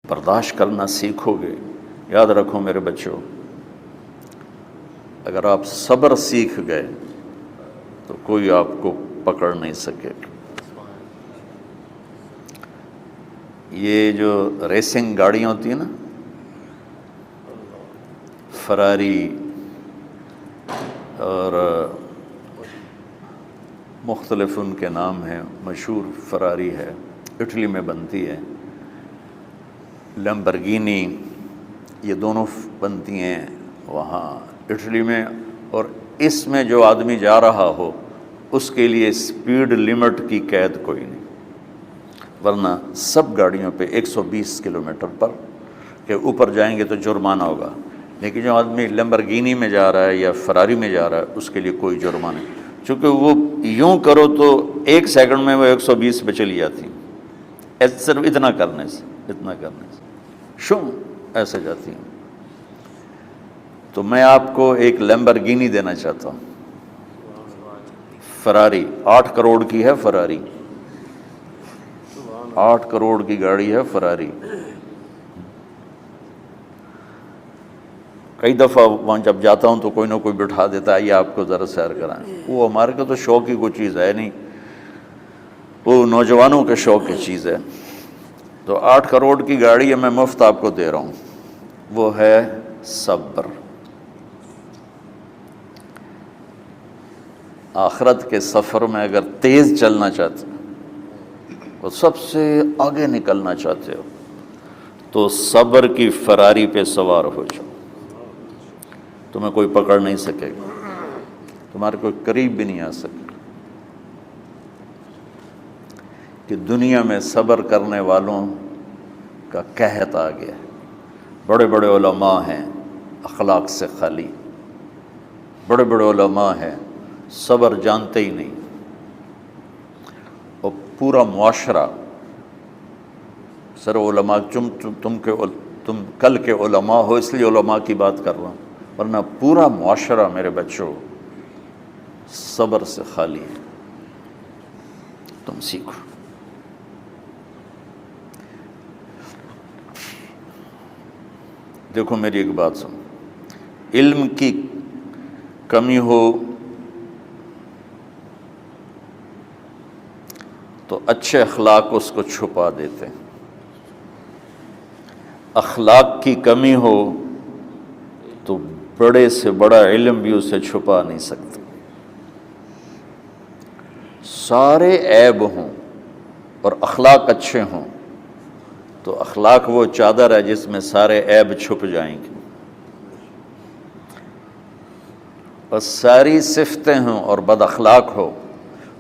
برداشت کرنا سیکھو گے. یاد رکھو میرے بچوں، اگر آپ صبر سیکھ گئے تو کوئی آپ کو پکڑ نہیں سکے. یہ جو ریسنگ گاڑیاں ہوتی ہیں نا، فراری اور مختلف ان کے نام ہیں، مشہور فراری ہے، اٹلی میں بنتی ہے. لیمبرگینی، یہ دونوں بنتی ہیں وہاں اٹلی میں. اور اس میں جو آدمی جا رہا ہو اس کے لیے سپیڈ لمٹ کی قید کوئی نہیں، ورنہ سب گاڑیوں پہ 120 کلومیٹر پر کہ اوپر جائیں گے تو جرمانہ ہوگا. لیکن جو آدمی لیمبرگینی میں جا رہا ہے یا فراری میں جا رہا ہے اس کے لیے کوئی جرمانہ نہیں، چونکہ وہ یوں کرو تو 1 سیکنڈ میں وہ 120 پہ چلی جاتی ہیں، صرف اتنا کرنے سے شو ایسے جاتی ہیں. تو میں آپ کو ایک لیمبرگینی دینا چاہتا ہوں، فراری 8 کروڑ کی ہے. فراری 8 کروڑ کی گاڑی ہے فراری. کئی دفعہ وہاں جب جاتا ہوں تو کوئی نہ کوئی بٹھا دیتا ہے، یہ آپ کو ذرا سیر کرائیں. وہ ہمارے کو تو شوق کی کوئی چیز ہے نہیں، وہ نوجوانوں کے شوق کی چیز ہے. تو 8 کروڑ کی گاڑی ہے، میں مفت آپ کو دے رہا ہوں، وہ ہے صبر. آخرت کے سفر میں اگر تیز چلنا چاہتے اور سب سے آگے نکلنا چاہتے ہو تو صبر کی فراری پہ سوار ہو جاؤ. تمہیں کوئی پکڑ نہیں سکے گا، تمہارے کوئی قریب بھی نہیں آ سکے. کہ دنیا میں صبر کرنے والوں کا قحط آ گیا ہے. بڑے بڑے علماء ہیں اخلاق سے خالی، بڑے بڑے علماء ہیں صبر جانتے ہی نہیں. اور پورا معاشرہ سر علماء، تم کل کے علماء ہو اس لیے علماء کی بات کر رہا ہوں، ورنہ پورا معاشرہ میرے بچوں صبر سے خالی ہے. تم سیکھو. دیکھو میری ایک بات سنو، علم کی کمی ہو تو اچھے اخلاق اس کو چھپا دیتے ہیں، اخلاق کی کمی ہو تو بڑے سے بڑا علم بھی اسے چھپا نہیں سکتا. سارے عیب ہوں اور اخلاق اچھے ہوں تو اخلاق وہ چادر ہے جس میں سارے عیب چھپ جائیں گے. اور ساری صفتیں ہوں اور بد اخلاق ہو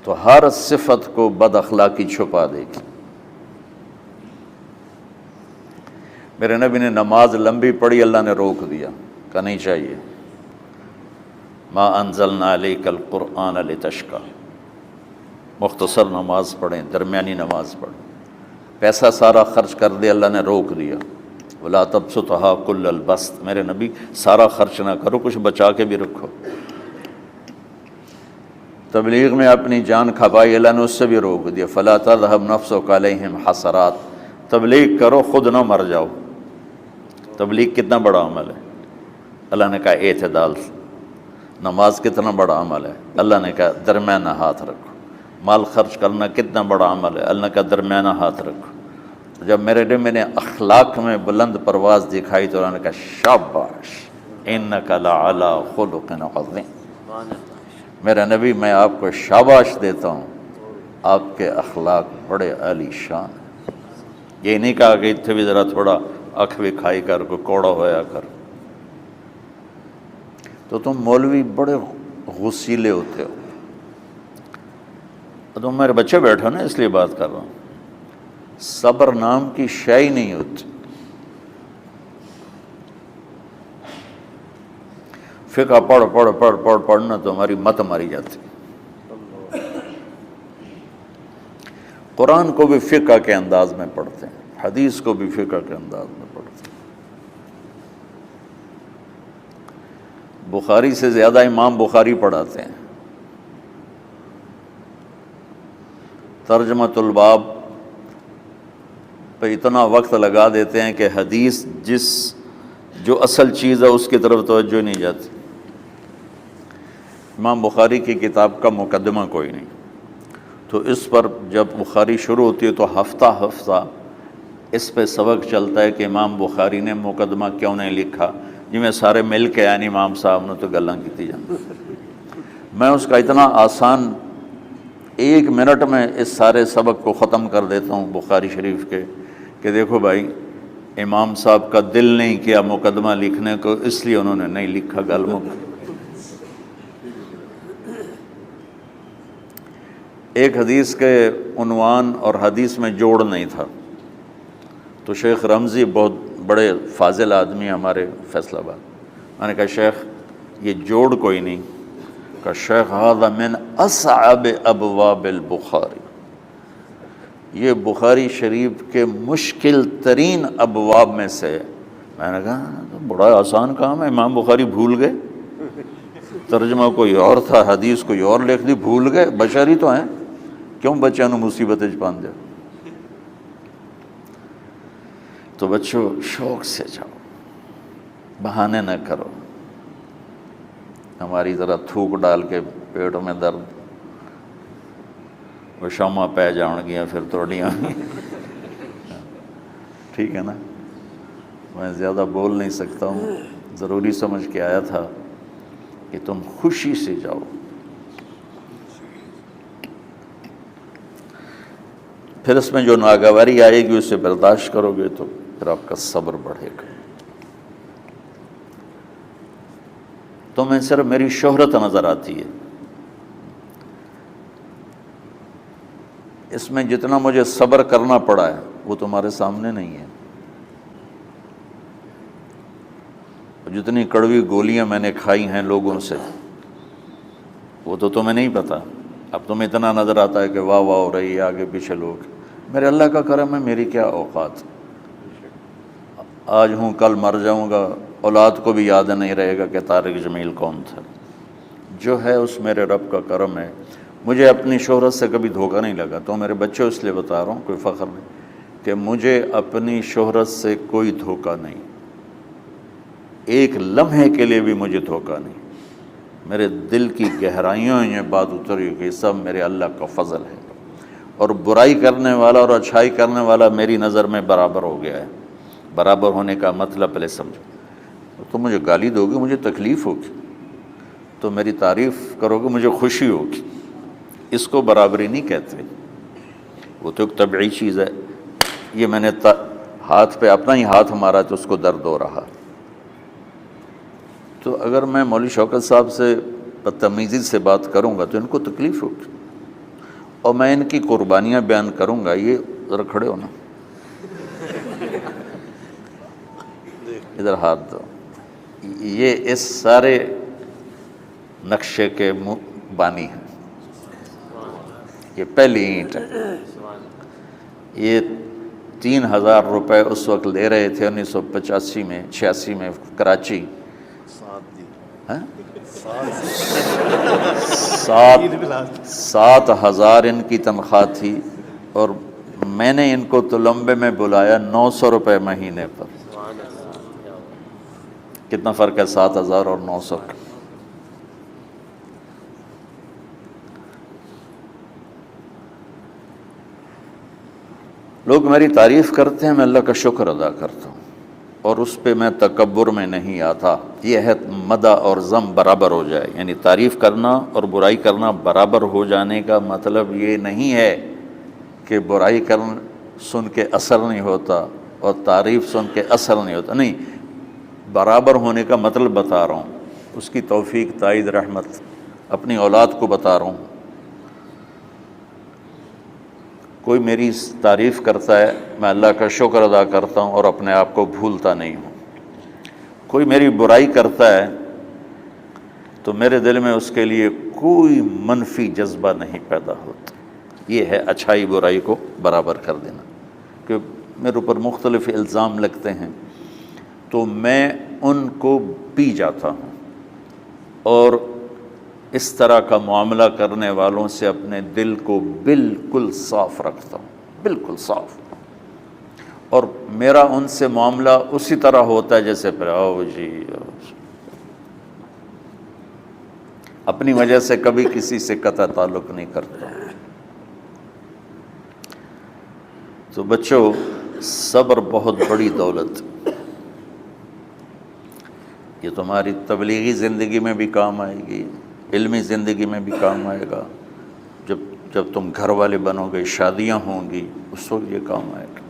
تو ہر صفت کو بد اخلاقی چھپا دے گی. میرے نبی نے نماز لمبی پڑھی، اللہ نے روک دیا، کہا نہیں چاہیے. ما انزلنا علیک القرآن لتشقی، مختصر نماز پڑھیں، درمیانی نماز پڑھیں. پیسہ سارا خرچ کر دے، اللہ نے روک دیا. ولا تبسطها کل البسط، میرے نبی سارا خرچ نہ کرو، کچھ بچا کے بھی رکھو. تبلیغ میں اپنی جان کھپائی، اللہ نے اس سے بھی روک دیا. فلا تذهب نفسك علیہم حسرات، تبلیغ کرو خود نہ مر جاؤ. تبلیغ کتنا بڑا عمل ہے، اللہ نے کہا اعتدال. نماز کتنا بڑا عمل ہے، اللہ نے کہا درمیانہ ہاتھ رکھو. مال خرچ کرنا کتنا بڑا عمل ہے، اللہ نے کہا درمیانہ ہاتھ رکھو. جب میرے نے میں نے اخلاق میں بلند پرواز دکھائی تو اللہ نے کہا شاباش انک لعلی خلق عظیم. میرا نبی میں آپ کو شاباش دیتا ہوں، آپ کے اخلاق بڑے عالی شان ہیں. یہ نہیں کہا کہ اتنے بھی ذرا تھوڑا اکھ بھی کھائی کر کوئی کوڑا ہویا کر. تو تم مولوی بڑے غسیلے ہوتے ہو. تم میرے بچے بیٹھو نا اس لیے بات کر رہا ہوں. صبر نام کی شے ہی نہیں ہوتی. فقہ پڑھنا تو ہماری مت ماری جاتی. قرآن کو بھی فقہ کے انداز میں پڑھتے ہیں، حدیث کو بھی فقہ کے انداز میں پڑھتے ہیں. بخاری سے زیادہ امام بخاری پڑھاتے ہیں. ترجمۃ الباب پہ اتنا وقت لگا دیتے ہیں کہ حدیث جو اصل چیز ہے اس کی طرف توجہ نہیں جاتی۔ امام بخاری کی کتاب کا مقدمہ کوئی نہیں، تو اس پر جب بخاری شروع ہوتی ہے تو ہفتہ ہفتہ اس پہ سبق چلتا ہے کہ امام بخاری نے مقدمہ کیوں نہیں لکھا، جی میں سارے مل کے یعنی امام صاحب نے تو گلاں کی جان۔ میں اس کا اتنا آسان 1 منٹ میں اس سارے سبق کو ختم کر دیتا ہوں بخاری شریف کے، کہ دیکھو بھائی امام صاحب کا دل نہیں کیا مقدمہ لکھنے کو، اس لیے انہوں نے نہیں لکھا۔ گلموں ایک حدیث کے عنوان اور حدیث میں جوڑ نہیں تھا، تو شیخ رمزی بہت بڑے فاضل آدمی ہمارے فیصل آباد، میں نے کہا شیخ یہ جوڑ کوئی نہیں، کہا شیخ ھذا من اصعب ابواب البخاری، یہ بخاری شریف کے مشکل ترین ابواب میں سے۔ میں نے کہا تو بڑا آسان کام ہے، امام بخاری بھول گئے، ترجمہ کوئی اور تھا، حدیث کوئی اور لکھ دی، بھول گئے، بشر ہی تو ہیں، کیوں بچوں نے مصیبت پان دیا۔ تو بچوں شوق سے جاؤ، بہانے نہ کرو، ہماری ذرا تھوک ڈال کے پیٹوں میں درد، وہ شامہ پہ جاؤں گیا پھر توڑیاں ٹھیک ہے نا۔ میں زیادہ بول نہیں سکتا ہوں، ضروری سمجھ کے آیا تھا کہ تم خوشی سے جاؤ۔ پھر اس میں جو ناگواری آئے گی اسے برداشت کرو گے تو پھر آپ کا صبر بڑھے گا۔ تو میں صرف میری شہرت نظر آتی ہے، اس میں جتنا مجھے صبر کرنا پڑا ہے وہ تمہارے سامنے نہیں ہے، جتنی کڑوی گولیاں میں نے کھائی ہیں لوگوں سے وہ تو تمہیں نہیں پتا۔ اب تمہیں اتنا نظر آتا ہے کہ واہ واہ ہو رہی ہے آگے پیچھے لوگ، میرے اللہ کا کرم ہے، میری کیا اوقات، آج ہوں کل مر جاؤں گا، اولاد کو بھی یاد نہیں رہے گا کہ طارق جمیل کون تھا۔ جو ہے اس میرے رب کا کرم ہے، مجھے اپنی شہرت سے کبھی دھوکہ نہیں لگا۔ تو میرے بچوں اس لیے بتا رہا ہوں، کوئی فخر نہیں، کہ مجھے اپنی شہرت سے کوئی دھوکہ نہیں، ایک لمحے کے لیے بھی مجھے دھوکہ نہیں۔ میرے دل کی گہرائیوں یہ بات اتری کہ سب میرے اللہ کا فضل ہے، اور برائی کرنے والا اور اچھائی کرنے والا میری نظر میں برابر ہو گیا ہے۔ برابر ہونے کا مطلب پہلے سمجھو، تو مجھے گالی دو گے مجھے تکلیف ہوگی، تو میری تعریف کرو گے مجھے خوشی ہوگی، اس کو برابری نہیں کہتے، وہ تو ایک طبعی چیز ہے۔ یہ میں نے ہاتھ پہ اپنا ہی ہاتھ مارا تو اس کو درد ہو رہا، تو اگر میں مولوی شوکت صاحب سے بدتمیزی سے بات کروں گا تو ان کو تکلیف ہوگی، اور میں ان کی قربانیاں بیان کروں گا۔ یہ ذرا کھڑے ہونا، ادھر ہاتھ دو، یہ اس سارے نقشے کے بانی ہیں، یہ پہلی اینٹ ہے۔ یہ 3000 روپے اس وقت لے رہے تھے 1985 میں 86 میں کراچی، 7,000 ان کی تنخواہ تھی، اور میں نے ان کو تلمبے میں بلایا 900 روپے مہینے پر۔ کتنا فرق ہے 7,000 اور 900 کا؟ لوگ میری تعریف کرتے ہیں، میں اللہ کا شکر ادا کرتا ہوں، اور اس پہ میں تکبر میں نہیں آتا۔ یہ ہے مدح اور ذم برابر ہو جائے، یعنی تعریف کرنا اور برائی کرنا برابر ہو جانے کا مطلب یہ نہیں ہے کہ برائی سن کے اثر نہیں ہوتا اور تعریف سن کے اثر نہیں ہوتا، نہیں، برابر ہونے کا مطلب بتا رہا ہوں، اس کی توفیق تائید رحمت اپنی اولاد کو بتا رہا ہوں۔ کوئی میری تعریف کرتا ہے میں اللہ کا شکر ادا کرتا ہوں اور اپنے آپ کو بھولتا نہیں ہوں، کوئی میری برائی کرتا ہے تو میرے دل میں اس کے لیے کوئی منفی جذبہ نہیں پیدا ہوتا۔ یہ ہے اچھائی برائی کو برابر کر دینا۔ کہ میرے اوپر مختلف الزام لگتے ہیں تو میں ان کو پی جاتا ہوں، اور اس طرح کا معاملہ کرنے والوں سے اپنے دل کو بالکل صاف رکھتا ہوں، بالکل صاف، اور میرا ان سے معاملہ اسی طرح ہوتا ہے جیسے پھر آؤ جی اپنی وجہ سے کبھی کسی سے قطع تعلق نہیں کرتا۔ تو بچوں، صبر بہت بڑی دولت، یہ تمہاری تبلیغی زندگی میں بھی کام آئے گی، علمی زندگی میں بھی کام آئے گا، جب تم گھر والے بنو گے، شادیاں ہوں گی، اس وقت یہ کام آئے گا۔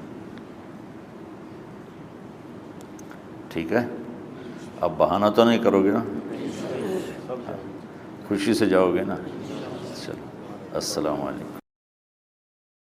ٹھیک ہے، اب بہانہ تو نہیں کرو گے نا، خوشی سے جاؤ گے نا؟ چلو، السلام علیکم۔